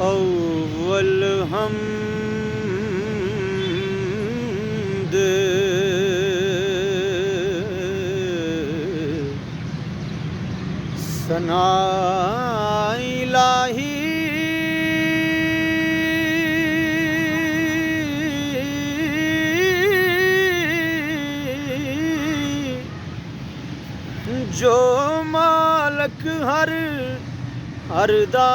अव्वल हमद सना इलाही जो मालक हर दा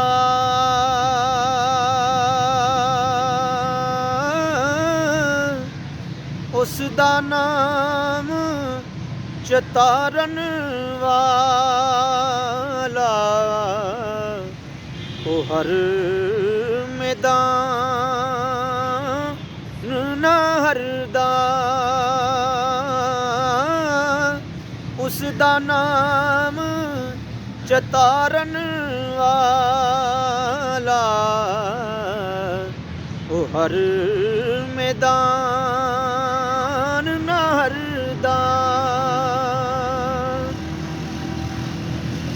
उस दा नाम चतारन वाला ओ हर मैदान न हरदा उस दा नाम चतारन वाला ओ हर मैदान न हरदा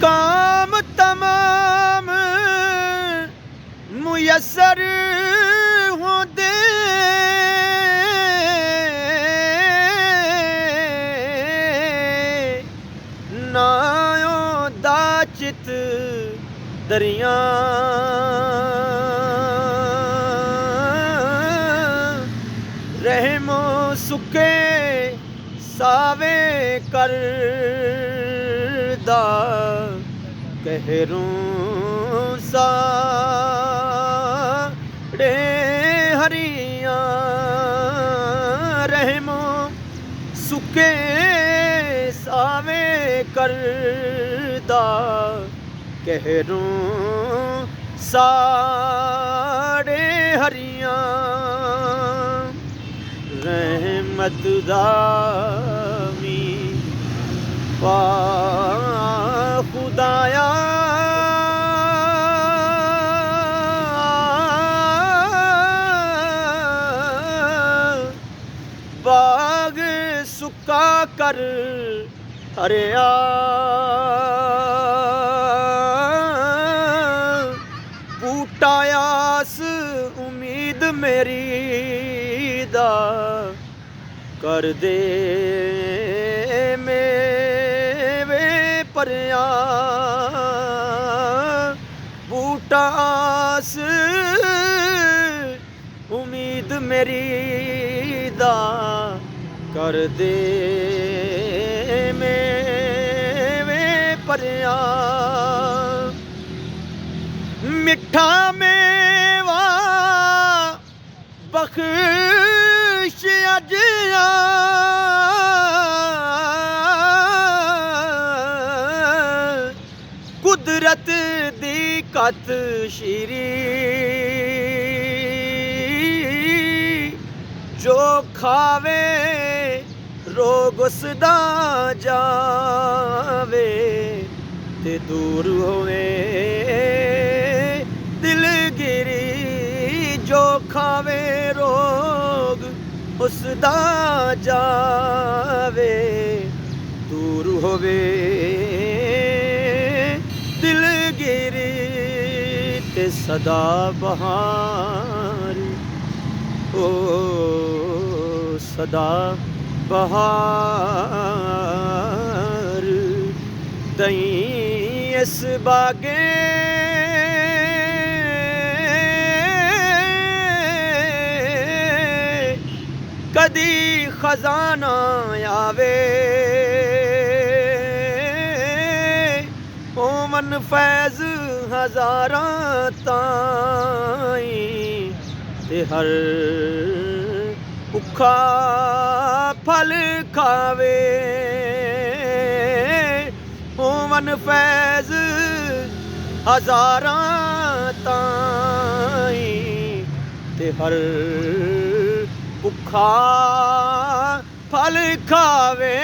काम तमाम मुयस्सर होंदे ना ओंदा चित दरिया रहमो सुके सावे करदा कहरों साड़े हरियां रहमो सुके सावे करदा कहरों साड़े हरियां रहमत दामी पा खुदाया बाग सुका कर हरिया बूटा आस उम्मीद मेरी दा कर दे मेवे परिया बूटा आस उम्मीद मेरी दा कर दे मेवे परिया मिठा मेवा बख्श अजिया कुदरत दी कत शीरी जो खावे रोग उसदा जावे ते दूर होवे दिलगिरी जो खावे रोग उसदा जावे दूर होवे दिलगिरी ते सदा बहार ओ सदा बहार दई इस बागे कदी खजाना आवे ओमन फैज हजारां ताई ते हर भुखा फल खावे ओमन फैज हजारां ताई ते हर भुखा फल खावे।